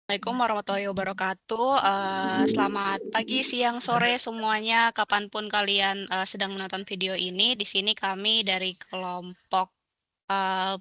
Assalamualaikum warahmatullahi wabarakatuh. Selamat pagi, siang, sore semuanya, kapanpun kalian sedang menonton video ini. Di sini kami dari kelompok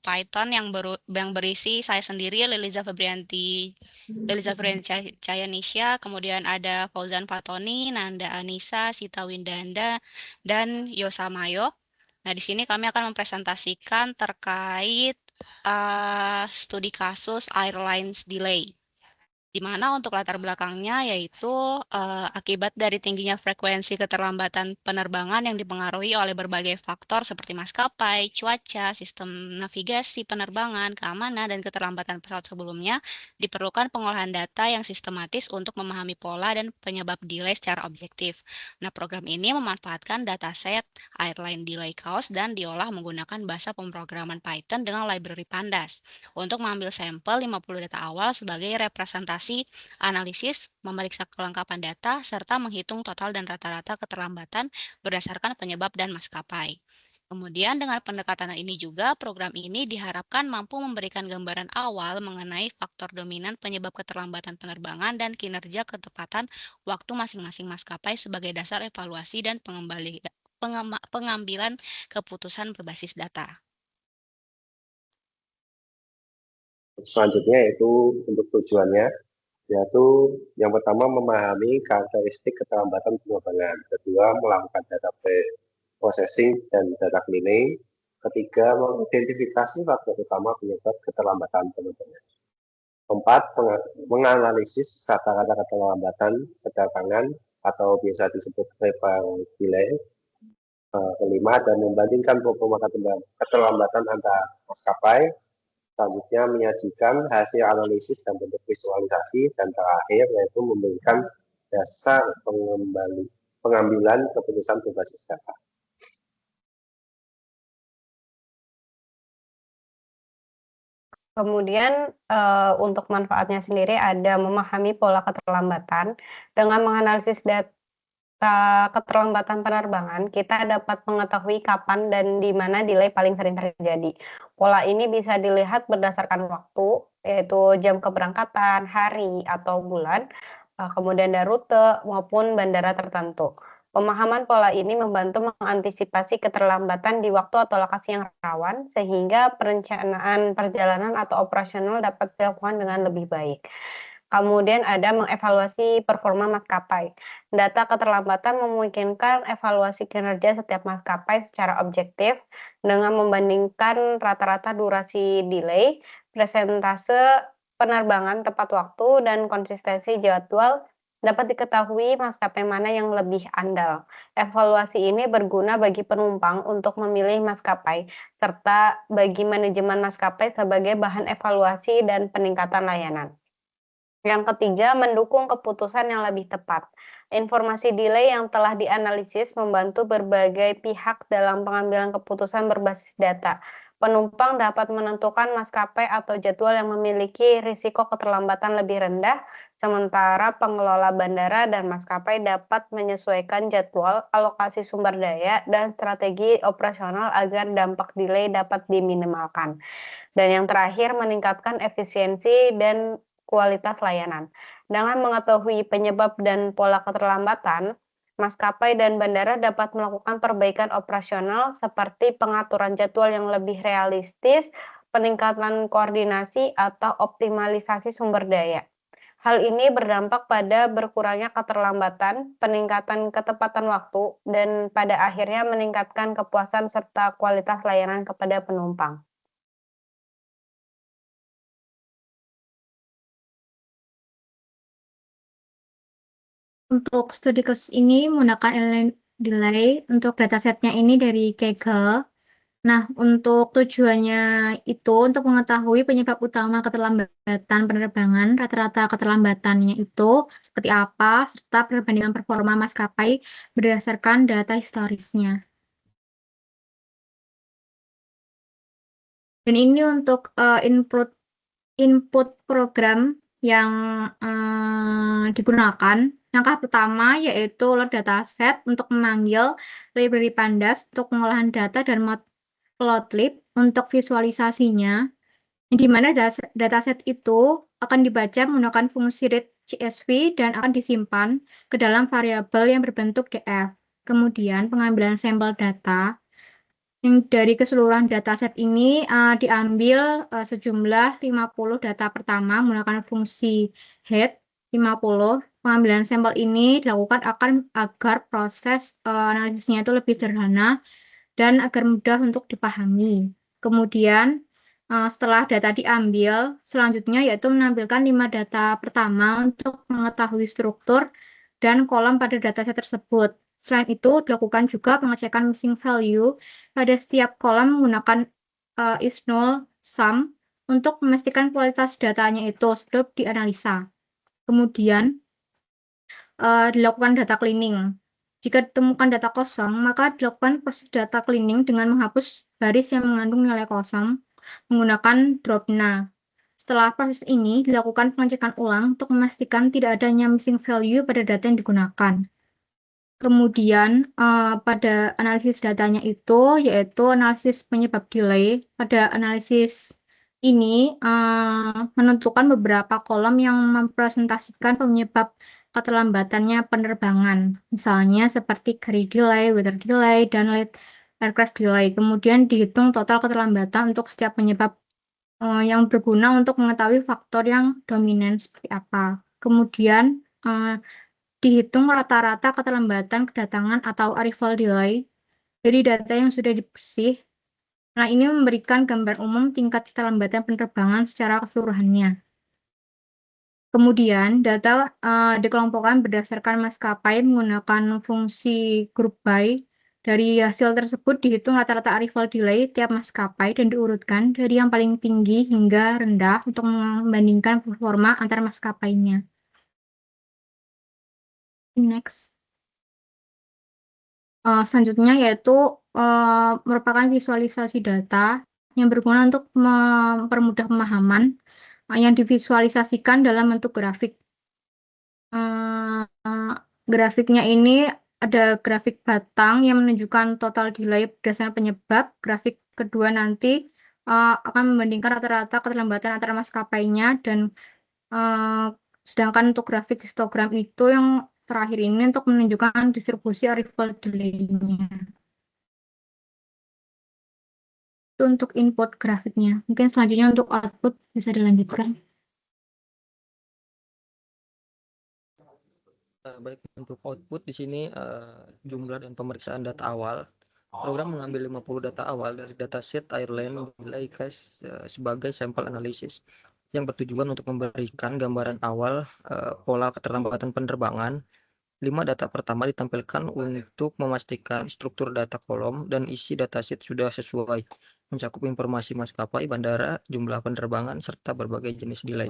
Python yang berisi saya sendiri, Liliza Febrianti Cayanisya, kemudian ada Fauzan Fatoni, Nanda Anissa, Sita Windanda, dan Yosa Mayo. Nah, di sini kami akan mempresentasikan terkait studi kasus Airlines Delay, di mana untuk latar belakangnya yaitu akibat dari tingginya frekuensi keterlambatan penerbangan yang dipengaruhi oleh berbagai faktor seperti maskapai, cuaca, sistem navigasi penerbangan, keamanan, dan keterlambatan pesawat sebelumnya, diperlukan pengolahan data yang sistematis untuk memahami pola dan penyebab delay secara objektif. Nah, program ini memanfaatkan dataset Airline Delay Cause dan diolah menggunakan bahasa pemrograman Python dengan library Pandas untuk mengambil sampel 50 data awal sebagai representasi analisis, memeriksa kelengkapan data, serta menghitung total dan rata-rata keterlambatan berdasarkan penyebab dan maskapai. Kemudian dengan pendekatan ini juga, program ini diharapkan mampu memberikan gambaran awal mengenai faktor dominan penyebab keterlambatan penerbangan dan kinerja ketepatan waktu masing-masing maskapai sebagai dasar evaluasi dan pengambilan keputusan berbasis data. Selanjutnya yaitu untuk tujuannya, yaitu yang pertama memahami karakteristik keterlambatan penerbangan, kedua melakukan data processing dan data cleaning, ketiga mengidentifikasi faktor utama penyebab keterlambatan penerbangan, keempat menganalisis rata-rata keterlambatan kedatangan atau biasa disebut travel delay, kelima dan membandingkan performa keterlambatan antar maskapai. Selanjutnya menyajikan hasil analisis dan bentuk visualisasi, dan terakhir yaitu memberikan dasar pengambilan keputusan berbasis data. Kemudian untuk manfaatnya sendiri ada memahami pola keterlambatan. Dengan menganalisis data keterlambatan penerbangan, kita dapat mengetahui kapan dan di mana delay paling sering terjadi. Pola ini bisa dilihat berdasarkan waktu, yaitu jam keberangkatan, hari, atau bulan, kemudian dari rute maupun bandara tertentu. Pemahaman pola ini membantu mengantisipasi keterlambatan di waktu atau lokasi yang rawan, sehingga perencanaan perjalanan atau operasional dapat dilakukan dengan lebih baik. Kemudian ada mengevaluasi performa maskapai. Data keterlambatan memungkinkan evaluasi kinerja setiap maskapai secara objektif dengan membandingkan rata-rata durasi delay, presentase penerbangan tepat waktu, dan konsistensi jadwal. Dapat diketahui maskapai mana yang lebih andal. Evaluasi ini berguna bagi penumpang untuk memilih maskapai, serta bagi manajemen maskapai sebagai bahan evaluasi dan peningkatan layanan. Yang ketiga, mendukung keputusan yang lebih tepat. Informasi delay yang telah dianalisis membantu berbagai pihak dalam pengambilan keputusan berbasis data. Penumpang dapat menentukan maskapai atau jadwal yang memiliki risiko keterlambatan lebih rendah, sementara pengelola bandara dan maskapai dapat menyesuaikan jadwal, alokasi sumber daya, dan strategi operasional agar dampak delay dapat diminimalkan. Dan yang terakhir, meningkatkan efisiensi dan kualitas layanan. Dengan mengetahui penyebab dan pola keterlambatan, maskapai dan bandara dapat melakukan perbaikan operasional seperti pengaturan jadwal yang lebih realistis, peningkatan koordinasi, atau optimalisasi sumber daya. Hal ini berdampak pada berkurangnya keterlambatan, peningkatan ketepatan waktu, dan pada akhirnya meningkatkan kepuasan serta kualitas layanan kepada penumpang. Untuk studi kasus ini menggunakan Airline Delay. Untuk datasetnya ini dari Kaggle. Nah, untuk tujuannya itu untuk mengetahui penyebab utama keterlambatan penerbangan, rata-rata keterlambatannya itu seperti apa, serta perbandingan performa maskapai berdasarkan data historisnya. Dan ini untuk input program yang digunakan. Langkah pertama yaitu load dataset untuk memanggil library Pandas untuk pengolahan data dan matplotlib untuk visualisasinya. di mana dataset itu akan dibaca menggunakan fungsi read CSV dan akan disimpan ke dalam variabel yang berbentuk df. Kemudian pengambilan sampel data yang dari keseluruhan dataset ini diambil sejumlah 50 data pertama menggunakan fungsi head 50. Pengambilan sampel ini dilakukan agar proses analisisnya itu lebih sederhana dan agar mudah untuk dipahami. Kemudian setelah data diambil, selanjutnya yaitu menampilkan 5 data pertama untuk mengetahui struktur dan kolom pada dataset tersebut. Selain itu, dilakukan juga pengecekan missing value pada setiap kolom menggunakan is null sum untuk memastikan kualitas datanya itu sebelum dianalisa. Kemudian dilakukan data cleaning. Jika ditemukan data kosong, maka dilakukan proses data cleaning dengan menghapus baris yang mengandung nilai kosong menggunakan drop-na. Setelah proses ini, dilakukan pengecekan ulang untuk memastikan tidak adanya missing value pada data yang digunakan. Kemudian pada analisis datanya itu, yaitu analisis penyebab delay. Pada analisis ini menentukan beberapa kolom yang mempresentasikan penyebab keterlambatannya penerbangan. Misalnya seperti carry delay, weather delay, dan late aircraft delay. Kemudian dihitung total keterlambatan untuk setiap penyebab yang berguna untuk mengetahui faktor yang dominan seperti apa. Kemudian dihitung rata-rata keterlambatan kedatangan atau arrival delay dari data yang sudah dibersih. Nah, ini memberikan gambar umum tingkat keterlambatan penerbangan secara keseluruhannya. Kemudian, data dikelompokkan berdasarkan maskapai menggunakan fungsi group by. Dari hasil tersebut dihitung rata-rata arrival delay tiap maskapai dan diurutkan dari yang paling tinggi hingga rendah untuk membandingkan performa antar maskapainya. Next. Selanjutnya yaitu merupakan visualisasi data yang berguna untuk mempermudah pemahaman yang divisualisasikan dalam bentuk grafik. Grafiknya ini ada grafik batang yang menunjukkan total delay berdasarkan penyebab. Grafik kedua nanti akan membandingkan rata-rata keterlambatan antara maskapainya, dan sedangkan untuk grafik histogram itu yang terakhir ini untuk menunjukkan distribusi arrival delay-nya. Itu untuk input grafiknya. Mungkin selanjutnya untuk output bisa dilanjutkan. Baik, untuk output di sini jumlah dan pemeriksaan data awal. Program mengambil 50 data awal dari dataset airline delay case sebagai sampel analisis yang bertujuan untuk memberikan gambaran awal pola keterlambatan penerbangan. 5 data pertama ditampilkan untuk memastikan struktur data kolom dan isi dataset sudah sesuai, mencakup informasi maskapai, bandara, jumlah penerbangan, serta berbagai jenis delay.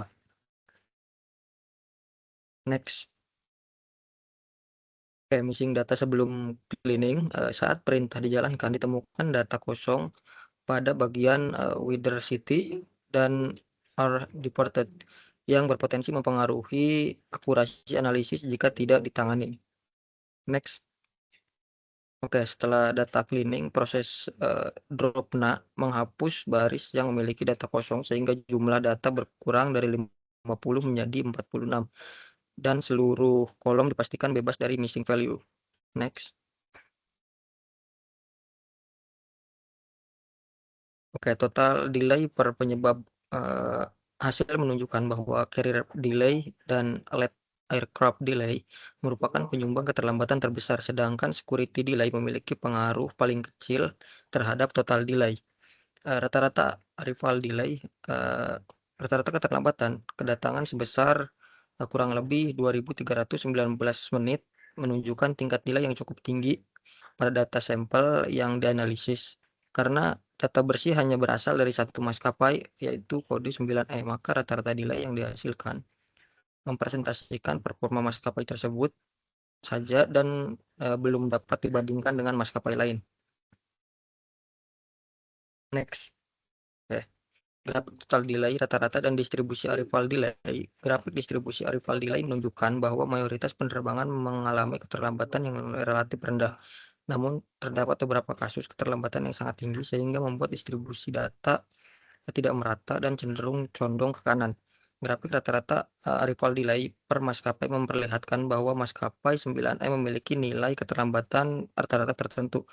Next. Missing data sebelum cleaning. Saat perintah dijalankan ditemukan data kosong pada bagian weather city dan are deported yang berpotensi mempengaruhi akurasi analisis jika tidak ditangani. Next. Oke, setelah data cleaning, proses drop-na menghapus baris yang memiliki data kosong sehingga jumlah data berkurang dari 50 menjadi 46. Dan seluruh kolom dipastikan bebas dari missing value. Next. Oke, total delay per penyebab hasil menunjukkan bahwa carrier delay dan late aircraft delay merupakan penyumbang keterlambatan terbesar, sedangkan security delay memiliki pengaruh paling kecil terhadap total delay. Rata-rata arrival delay, rata-rata keterlambatan kedatangan sebesar kurang lebih 2.319 menit menunjukkan tingkat delay yang cukup tinggi pada data sampel yang dianalisis. Karena data bersih hanya berasal dari satu maskapai, yaitu kode 9E, maka rata-rata delay yang dihasilkan mempresentasikan performa maskapai tersebut saja dan belum dapat dibandingkan dengan maskapai lain. Next. Grafik total delay rata-rata dan distribusi arrival delay. Grafik distribusi arrival delay menunjukkan bahwa mayoritas penerbangan mengalami keterlambatan yang relatif rendah. Namun terdapat beberapa kasus keterlambatan yang sangat tinggi sehingga membuat distribusi data tidak merata dan cenderung condong ke kanan. Grafik rata-rata arrival delay per maskapai memperlihatkan bahwa maskapai 9E memiliki nilai keterlambatan rata-rata tertentu.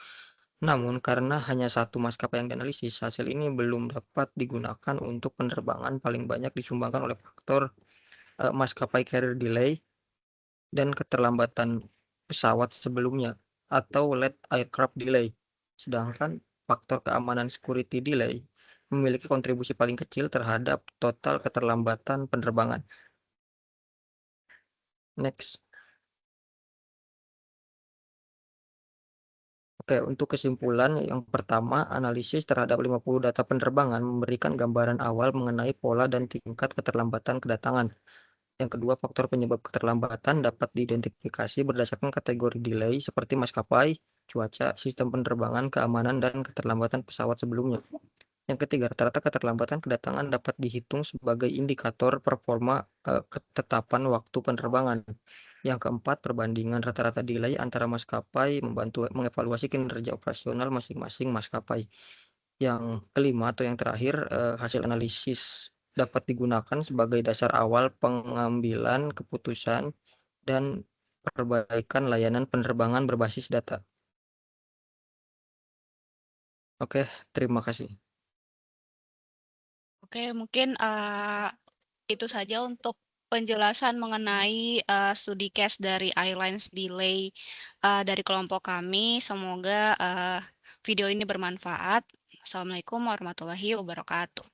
Namun, karena hanya satu maskapai yang dianalisis, hasil ini belum dapat digunakan untuk penerbangan paling banyak disumbangkan oleh faktor maskapai carrier delay dan keterlambatan pesawat sebelumnya atau late aircraft delay. Sedangkan faktor keamanan security delay memiliki kontribusi paling kecil terhadap total keterlambatan penerbangan. Next. Oke, untuk kesimpulan yang pertama, analisis terhadap 50 data penerbangan memberikan gambaran awal mengenai pola dan tingkat keterlambatan kedatangan. Yang kedua, faktor penyebab keterlambatan dapat diidentifikasi berdasarkan kategori delay seperti maskapai, cuaca, sistem penerbangan, keamanan, dan keterlambatan pesawat sebelumnya. Yang ketiga, rata-rata keterlambatan kedatangan dapat dihitung sebagai indikator performa ketetapan waktu penerbangan. Yang keempat, perbandingan rata-rata delay antara maskapai membantu mengevaluasi kinerja operasional masing-masing maskapai. Yang kelima atau yang terakhir, hasil analisis dapat digunakan sebagai dasar awal pengambilan keputusan dan perbaikan layanan penerbangan berbasis data. Oke, terima kasih. Oke, mungkin itu saja untuk penjelasan mengenai studi case dari airlines delay dari kelompok kami. Semoga video ini bermanfaat. Assalamualaikum warahmatullahi wabarakatuh.